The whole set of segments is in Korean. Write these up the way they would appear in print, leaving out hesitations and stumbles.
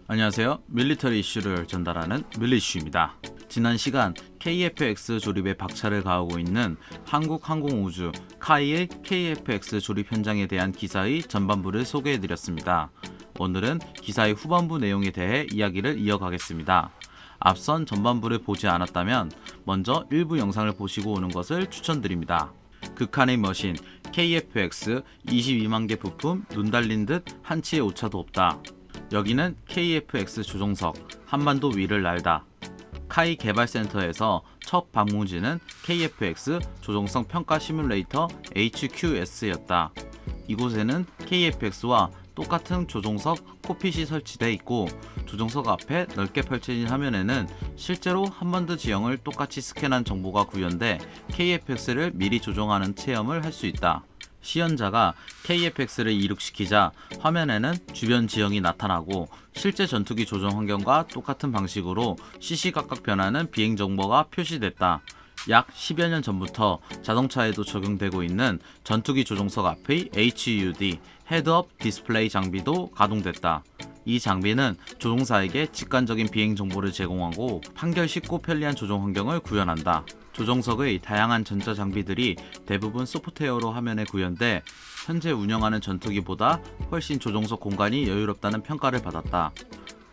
안녕하세요. 밀리터리 이슈를 전달하는 밀리이슈입니다. 지난 시간 KF-X 조립에 박차를 가하고 있는 한국항공우주 카이의 KF-X 조립 현장에 대한 기사의 전반부를 소개해드렸습니다. 오늘은 기사의 후반부 내용에 대해 이야기를 이어가겠습니다. 앞선 전반부를 보지 않았다면 먼저 일부 영상을 보시고 오는 것을 추천드립니다. 극한의 머신 KF-X 22만 개 부품 눈 달린 듯 한치의 오차도 없다. 여기는 KF-X 조종석 한반도 위를 날다. 카이 개발센터에서 첫 방문지는 KF-X 조종석 평가 시뮬레이터 HQS였다. 이곳에는 KF-X와 똑같은 조종석 코핏이 설치되어 있고 조종석 앞에 넓게 펼쳐진 화면에는 실제로 한반도 지형을 똑같이 스캔한 정보가 구현돼 KF-X를 미리 조종하는 체험을 할 수 있다. 시연자가 KF-X를 이륙시키자 화면에는 주변 지형이 나타나고 실제 전투기 조종 환경과 똑같은 방식으로 시시각각 변하는 비행 정보가 표시됐다. 약 10여 년 전부터 자동차에도 적용되고 있는 전투기 조종석 앞의 HUD 헤드업 디스플레이 장비도 가동됐다. 이 장비는 조종사에게 직관적인 비행 정보를 제공하고 판결 쉽고 편리한 조종 환경을 구현한다. 조종석의 다양한 전자 장비들이 대부분 소프트웨어로 화면에 구현돼 현재 운영하는 전투기보다 훨씬 조종석 공간이 여유롭다는 평가를 받았다.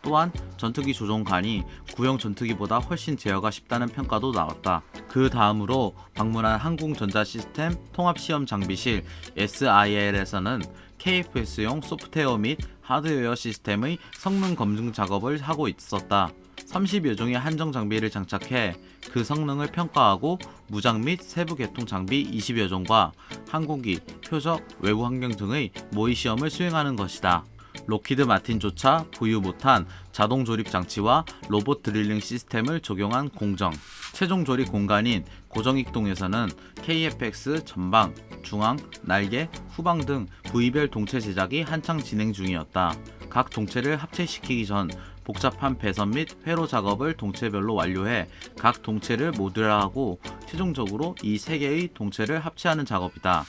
또한 전투기 조종관이 구형 전투기보다 훨씬 제어가 쉽다는 평가도 나왔다. 그 다음으로 방문한 항공전자시스템 통합시험장비실 SIL에서는 KF-X용 소프트웨어 및 하드웨어 시스템의 성능 검증 작업을 하고 있었다. 30여 종의 한정 장비를 장착해 그 성능을 평가하고 무장 및 세부 개통 장비 20여 종과 항공기, 표적, 외부 환경 등의 모의 시험을 수행하는 것이다. 록히드 마틴조차 보유 못한 자동 조립 장치와 로봇 드릴링 시스템을 적용한 공정, 최종 조립 공간인 고정익동에서는 KF-X 전방, 중앙, 날개, 후방 등 부위별 동체 제작이 한창 진행 중이었다. 각 동체를 합체시키기 전 복잡한 배선 및 회로 작업을 동체별로 완료해 각 동체를 모듈화하고 최종적으로 이 세 개의 동체를 합체하는 작업이다.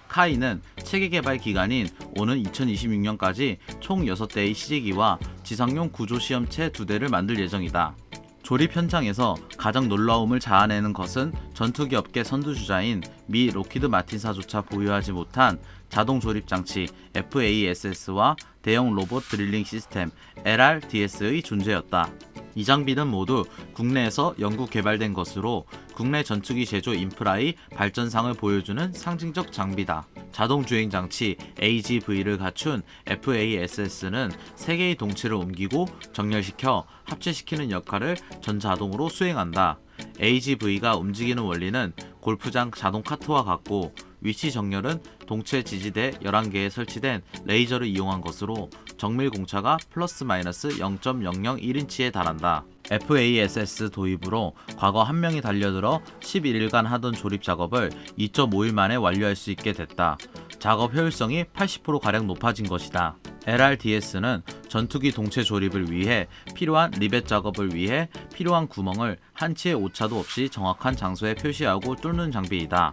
카이는 체계 개발 기간인 오는 2026년까지 총 6대의 시제기와 지상용 구조 시험체 2대를 만들 예정이다. 조립 현장에서 가장 놀라움을 자아내는 것은 전투기 업계 선두주자인 미 록히드 마틴사조차 보유하지 못한 자동 조립 장치 FASS와 대형 로봇 드릴링 시스템 LRDS의 존재였다. 이 장비는 모두 국내에서 연구 개발된 것으로 국내 전투기 제조 인프라의 발전상을 보여주는 상징적 장비다. 자동 주행 장치 AGV를 갖춘 FASS는 3개의 동체를 옮기고 정렬시켜 합체시키는 역할을 전자동으로 수행한다. AGV가 움직이는 원리는 골프장 자동 카트와 같고 위치 정렬은 동체 지지대 11개에 설치된 레이저를 이용한 것으로 정밀 공차가 플러스 마이너스 0.001인치에 달한다. FASS 도입으로 과거 한 명이 달려들어 11일간 하던 조립 작업을 2.5일 만에 완료할 수 있게 됐다. 작업 효율성이 80%가량 높아진 것이다. LRDS는 전투기 동체 조립을 위해 필요한 리벳 작업을 위해 필요한 구멍을 한치의 오차도 없이 정확한 장소에 표시하고 뚫는 장비이다.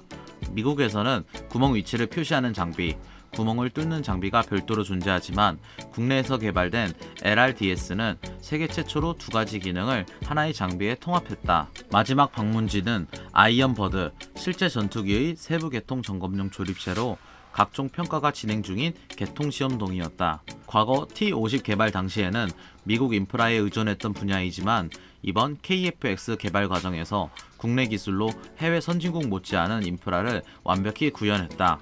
미국에서는 구멍 위치를 표시하는 장비, 구멍을 뚫는 장비가 별도로 존재하지만 국내에서 개발된 LRDS는 세계 최초로 2가지 기능을 하나의 장비에 통합했다. 마지막 방문지는 아이언 버드, 실제 전투기의 세부 개통 점검용 조립체로 각종 평가가 진행 중인 개통 시험동이었다. 과거 T-50 개발 당시에는 미국 인프라에 의존했던 분야이지만 이번 KF-X 개발 과정에서 국내 기술로 해외 선진국 못지않은 인프라를 완벽히 구현했다.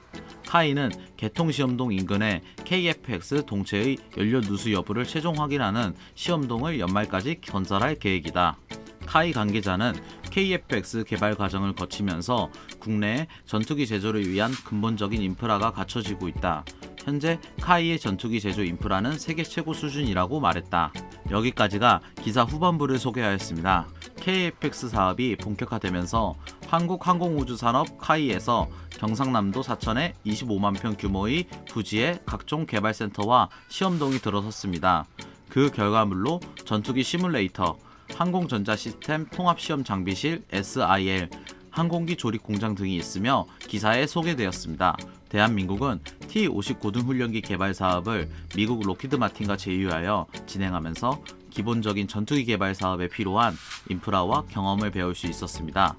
카이는 개통 시험동 인근에 KF-X 동체의 연료 누수 여부를 최종 확인하는 시험동을 연말까지 건설할 계획이다. 카이 관계자는 KF-X 개발 과정을 거치면서 국내에 전투기 제조를 위한 근본적인 인프라가 갖춰지고 있다. 현재 카이의 전투기 제조 인프라는 세계 최고 수준이라고 말했다. 여기까지가 기사 후반부를 소개하였습니다. KF-X 사업이 본격화되면서 한국항공우주산업 카이에서 경상남도 사천에 25만 평 규모의 부지에 각종 개발센터와 시험동이 들어섰습니다. 그 결과물로 전투기 시뮬레이터, 항공전자시스템 통합시험장비실 SIL, 항공기 조립 공장 등이 있으며 기사에 소개되었습니다. 대한민국은 T-50 고등훈련기 개발 사업을 미국 로키드 마틴과 제휴하여 진행하면서 기본적인 전투기 개발 사업에 필요한 인프라와 경험을 배울 수 있었습니다.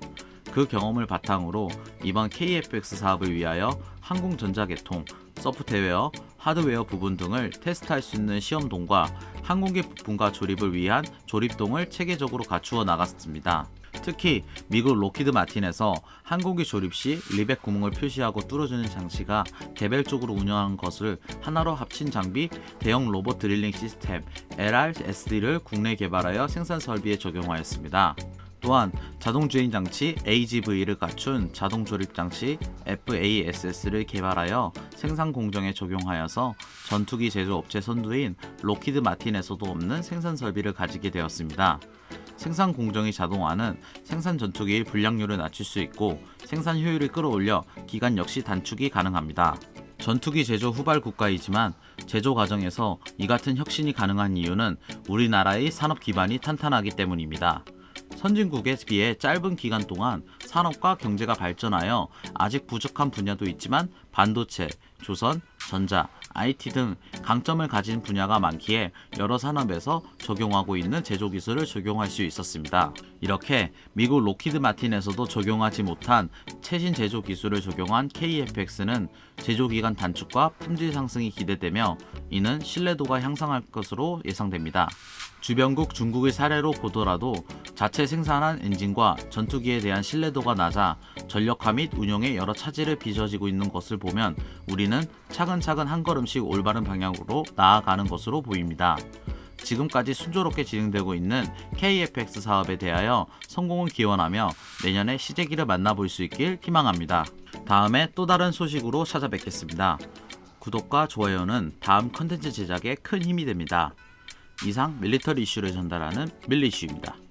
그 경험을 바탕으로 이번 KF-X 사업을 위하여 항공전자계통, 소프트웨어, 하드웨어 부분 등을 테스트할 수 있는 시험동과 항공기 부품과 조립을 위한 조립동을 체계적으로 갖추어 나갔습니다. 특히 미국 로키드 마틴에서 항공기 조립 시 리벳 구멍을 표시하고 뚫어주는 장치가 개별적으로 운영하는 것을 하나로 합친 장비 대형 로봇 드릴링 시스템 LRSD를 국내에 개발하여 생산 설비에 적용하였습니다. 또한 자동주행 장치 AGV를 갖춘 자동 조립 장치 FASS를 개발하여 생산 공정에 적용하여서 전투기 제조업체 선두인 로키드 마틴에서도 없는 생산 설비를 가지게 되었습니다. 생산 공정의 자동화는 생산 전투기의 불량률을 낮출 수 있고 생산 효율을 끌어올려 기간 역시 단축이 가능합니다. 전투기 제조 후발 국가이지만 제조 과정에서 이 같은 혁신이 가능한 이유는 우리나라의 산업 기반이 탄탄하기 때문입니다. 선진국에 비해 짧은 기간 동안 산업과 경제가 발전하여 아직 부족한 분야도 있지만 반도체, 조선, 전자, IT 등 강점을 가진 분야가 많기에 여러 산업에서 적용하고 있는 제조 기술을 적용할 수 있었습니다. 이렇게 미국 로키드 마틴에서도 적용하지 못한 최신 제조 기술을 적용한 KF-X는 제조 기간 단축과 품질 상승이 기대되며 이는 신뢰도가 향상할 것으로 예상됩니다. 주변국 중국의 사례로 보더라도 자체 생산한 엔진과 전투기에 대한 신뢰도가 낮아 전력화 및 운용에 여러 차질을 빚어지고 있는 것을 보면 우리는 차근차근 한 걸음씩 올바른 방향으로 나아가는 것으로 보입니다. 지금까지 순조롭게 진행되고 있는 KF-X 사업에 대하여 성공을 기원하며 내년에 시제기를 만나볼 수 있길 희망합니다. 다음에 또 다른 소식으로 찾아뵙겠습니다. 구독과 좋아요는 다음 컨텐츠 제작에 큰 힘이 됩니다. 이상 밀리터리 이슈를 전달하는 밀리슈입니다.